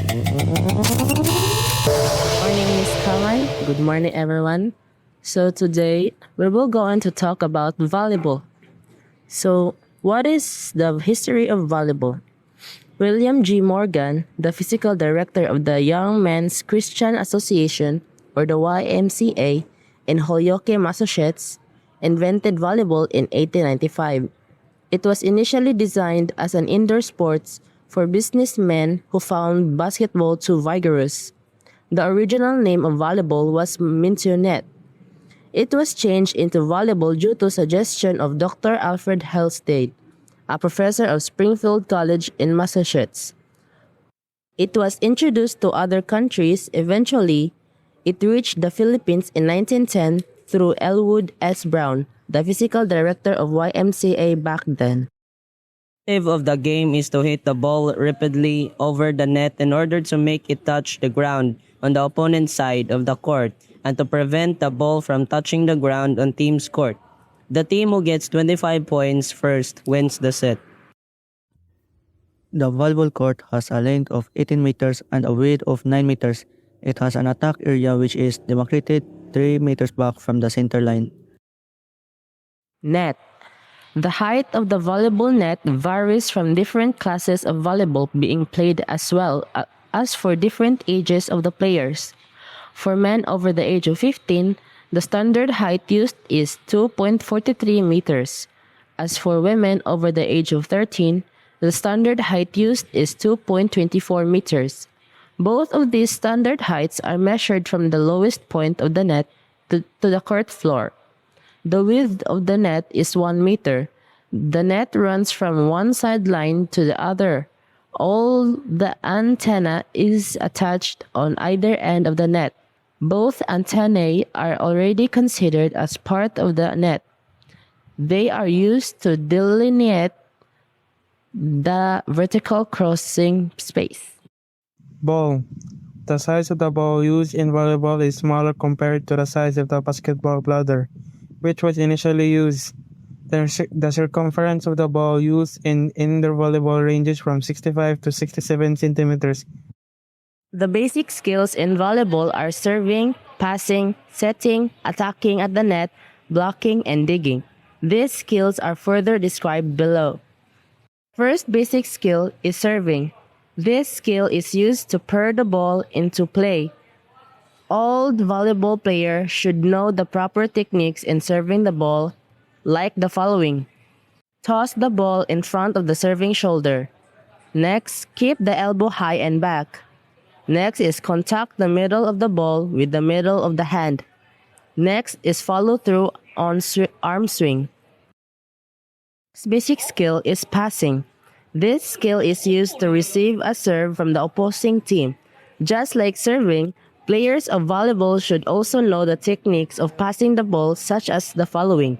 Morning, Miss Karan. Good morning, everyone. So today we will go on to talk about volleyball. So, what is the history of volleyball? William G. Morgan, the physical director of the Young Men's Christian Association, or the YMCA, in Holyoke, Massachusetts, invented volleyball in 1895. It was initially designed as an indoor sport for businessmen who found basketball too vigorous. The original name of volleyball was Mintonette. It was changed into volleyball due to suggestion of Dr. Alfred Hellstad, a professor of Springfield College in Massachusetts. It was introduced to other countries. Eventually, it reached the Philippines in 1910 through Elwood S. Brown, the physical director of YMCA back then. The objective of the game is to hit the ball rapidly over the net in order to make it touch the ground on the opponent's side of the court and to prevent the ball from touching the ground on team's court. The team who gets 25 points first wins the set. The volleyball court has a length of 18 meters and a width of 9 meters. It has an attack area which is demarcated 3 meters back from the center line. Net. The height of the volleyball net varies from different classes of volleyball being played as well as for different ages of the players. For men over the age of 15, the standard height used is 2.43 meters. As for women over the age of 13, the standard height used is 2.24 meters. Both of these standard heights are measured from the lowest point of the net to the court floor. The width of the net is 1 meter. The net runs from one sideline to the other. All the antenna is attached on either end of the net. Both antennae are already considered as part of the net. They are used to delineate the vertical crossing space. Ball. The size of the ball used in volleyball is smaller compared to the size of the basketball bladder, which was initially used. The circumference of the ball used in indoor volleyball ranges from 65 to 67 centimeters. The basic skills in volleyball are serving, passing, setting, attacking at the net, blocking, and digging. These skills are further described below. First basic skill is serving. This skill is used to purr the ball into play. All volleyball players should know the proper techniques in serving the ball, like the following. Toss the ball in front of the serving shoulder. Next, keep the elbow high and back. Next is contact the middle of the ball with the middle of the hand. Next is follow through on arm swing. Next basic skill is passing. This skill is used to receive a serve from the opposing team. Just like serving, players of volleyball should also know the techniques of passing the ball, such as the following.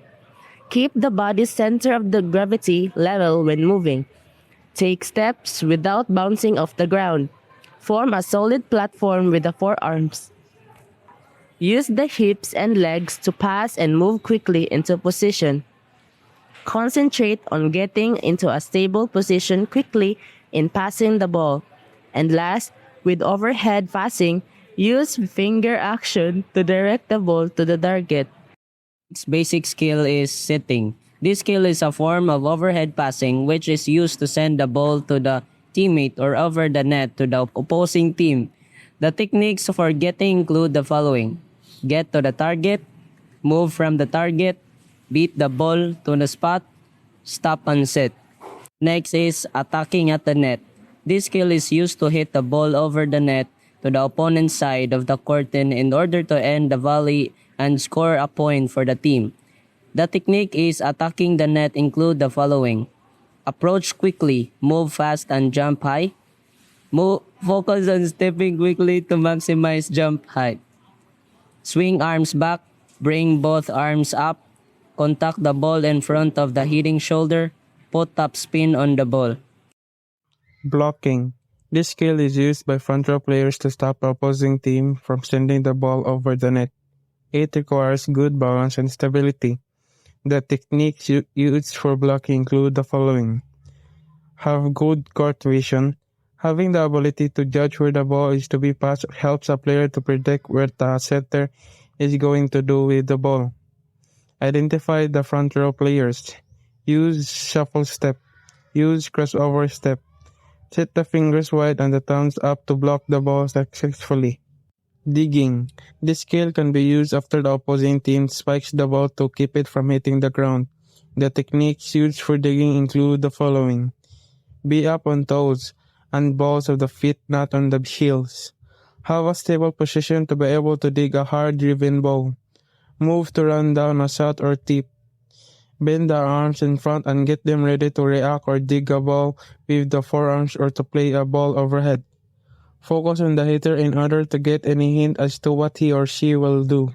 Keep the body center of the gravity level when moving. Take steps without bouncing off the ground. Form a solid platform with the forearms. Use the hips and legs to pass and move quickly into position. Concentrate on getting into a stable position quickly in passing the ball. And last, with overhead passing, use finger action to direct the ball to the target. Its basic skill is setting. This skill is a form of overhead passing which is used to send the ball to the teammate or over the net to the opposing team. The techniques for getting include the following. Get to the target, move from the target, beat the ball to the spot, stop and set. Next is attacking at the net. This skill is used to hit the ball over the net to the opponent's side of the curtain in order to end the volley and score a point for the team. The technique is attacking the net include the following. Approach quickly, move fast and jump high. Focus on stepping quickly to maximize jump height. Swing arms back, bring both arms up, contact the ball in front of the hitting shoulder, put top spin on the ball. Blocking. This skill is used by front row players to stop the opposing team from sending the ball over the net. It requires good balance and stability. The techniques used for blocking include the following. Have good court vision, Having the ability to judge where the ball is to be passed helps a player to predict what the setter is going to do with the ball. Identify the front row players. Use shuffle step. Use crossover step. Set the fingers wide and the thumbs up to block the ball successfully. Digging. This skill can be used after the opposing team spikes the ball to keep it from hitting the ground. The techniques used for digging include the following. Be up on toes and balls of the feet, not on the heels. Have a stable position to be able to dig a hard-driven ball. Move to run down a shot or tip. Bend the arms in front and get them ready to react or dig a ball with the forearms or to play a ball overhead. Focus on the hitter in order to get any hint as to what he or she will do.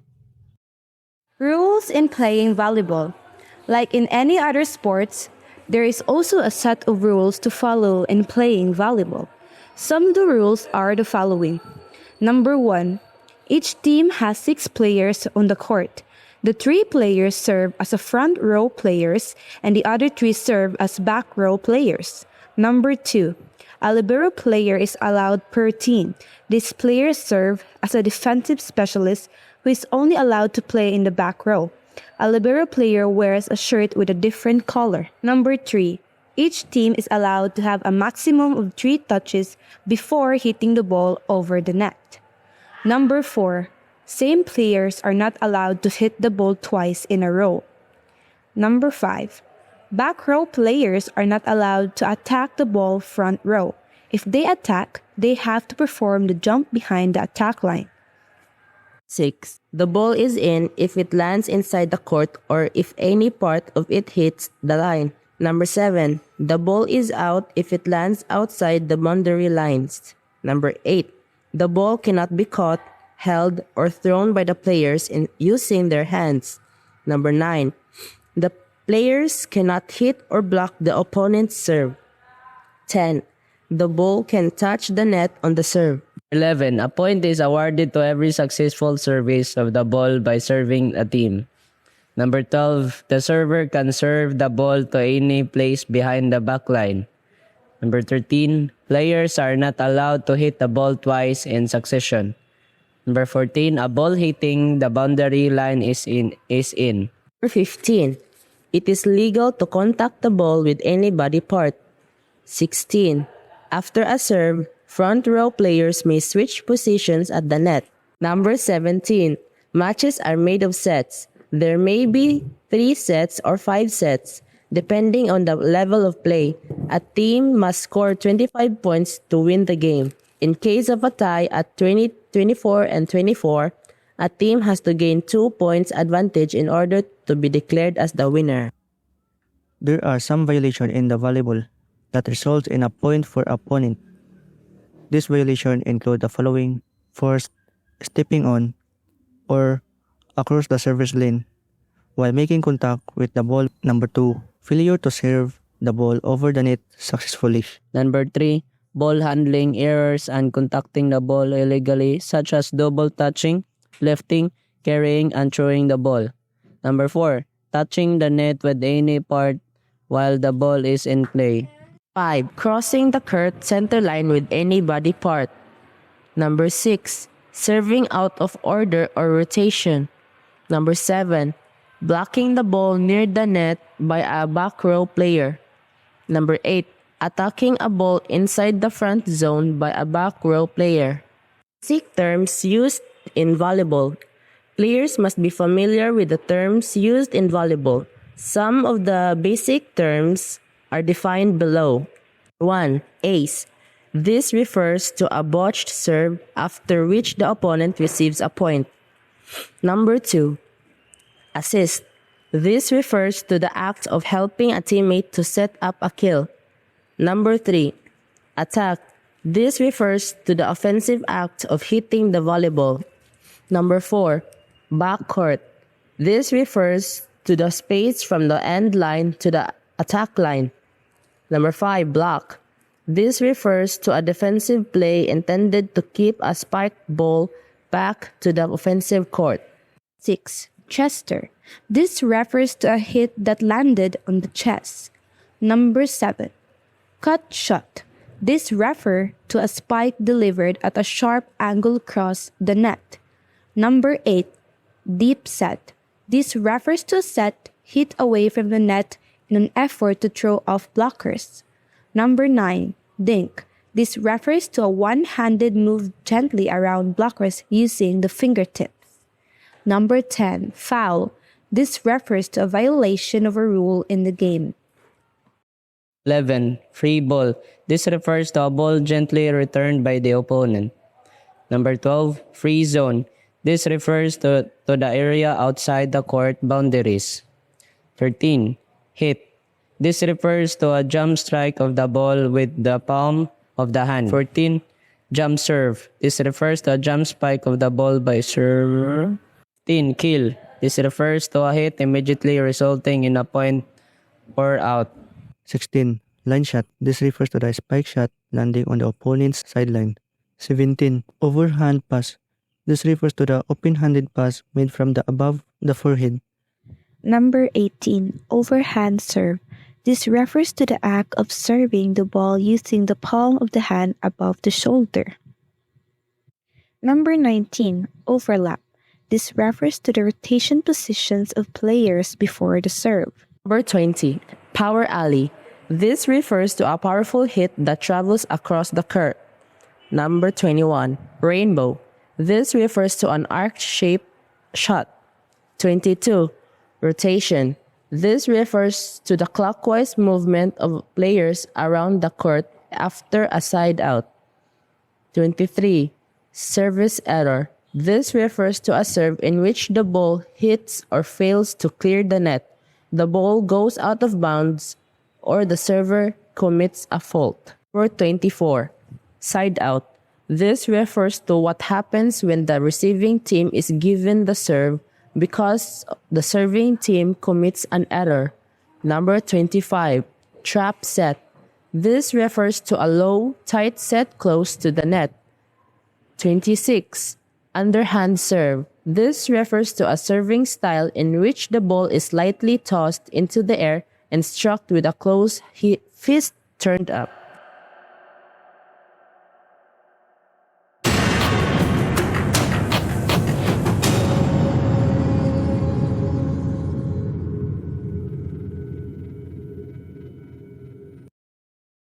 Rules in playing volleyball. Like in any other sports, there is also a set of rules to follow in playing volleyball. Some of the rules are the following. Number 1. Each team has 6 players on the court. The 3 players serve as a front row players and the other 3 serve as back row players. Number 2. A libero player is allowed per team. These players serve as a defensive specialist who is only allowed to play in the back row. A libero player wears a shirt with a different color. Number 3. Each team is allowed to have a maximum of 3 touches before hitting the ball over the net. Number 4. Same players are not allowed to hit the ball twice in a row. Number 5. Back row players are not allowed to attack the ball front row. If they attack, they have to perform the jump behind the attack line. 6. The ball is in if it lands inside the court or if any part of it hits the line. Number 7. The ball is out if it lands outside the boundary lines. Number 8. The ball cannot be caught, held, or thrown by the players in using their hands. Number 9. The players cannot hit or block the opponent's serve. 10. The ball can touch the net on the serve. 11. A point is awarded to every successful service of the ball by serving a team. Number 12. The server can serve the ball to any place behind the back line. Number 13. Players are not allowed to hit the ball twice in succession. Number 14. A ball hitting the boundary line is in. Number 15. It is legal to contact the ball with any body part. 16. After a serve, front row players may switch positions at the net. Number 17. Matches are made of sets. There may be 3 sets or 5 sets, depending on the level of play. A team must score 25 points to win the game. In case of a tie at 24 and 24, a team has to gain 2 points advantage in order to be declared as the winner. There are some violations in the volleyball that result in a point for opponent. These violations include the following. First, stepping on or across the service lane while making contact with the ball. Number 2, failure to serve the ball over the net successfully. Number 3. Ball handling errors and contacting the ball illegally, such as double touching, lifting, carrying, and throwing the ball. Number 4. Touching the net with any part while the ball is in play. 5. Crossing the court center line with any body part. Number 6. Serving out of order or rotation. Number 7. Blocking the ball near the net by a back row player. Number 8. Attacking a ball inside the front zone by a back row player. Basic terms used in volleyball. Players must be familiar with the terms used in volleyball. Some of the basic terms are defined below. 1. Ace. This refers to a botched serve after which the opponent receives a point. Number 2. Assist. This refers to the act of helping a teammate to set up a kill. Number 3. Attack. This refers to the offensive act of hitting the volleyball. Number 4. Backcourt. This refers to the space from the end line to the attack line. Number 5. Block. This refers to a defensive play intended to keep a spiked ball back to the offensive court. 6. Chester. This refers to a hit that landed on the chest. Number 7. Cut shot. This refers to a spike delivered at a sharp angle across the net. Number 8. Deep set. This refers to a set hit away from the net in an effort to throw off blockers. Number 9. Dink. This refers to a one-handed move gently around blockers using the fingertips. Number 10. Foul. This refers to a violation of a rule in the game. 11. Free ball. This refers to a ball gently returned by the opponent. Number 12. Free zone. This refers to the area outside the court boundaries. 13. Hit. This refers to a jump strike of the ball with the palm of the hand. 14. Jump serve. This refers to a jump spike of the ball by server. 15. Kill. This refers to a hit immediately resulting in a point or out. 16. Line shot. This refers to the spike shot landing on the opponent's sideline. 17. Overhand pass. This refers to the open-handed pass made from the above the forehead. Number 18. Overhand serve. This refers to the act of serving the ball using the palm of the hand above the shoulder. Number 19. Overlap. This refers to the rotation positions of players before the serve. Number 20. Power alley. This refers to a powerful hit that travels across the court. Number 21. Rainbow. This refers to an arc-shaped shot. 22. Rotation. This refers to the clockwise movement of players around the court after a side out. 23. Service error. This refers to a serve in which the ball hits or fails to clear the net. The ball goes out of bounds or the server commits a fault. Number 24. Side out. This refers to what happens when the receiving team is given the serve because the serving team commits an error. Number 25. Trap set. This refers to a low, tight set close to the net. 26. Underhand serve. This refers to a serving style in which the ball is lightly tossed into the air and struck with a closed fist turned up.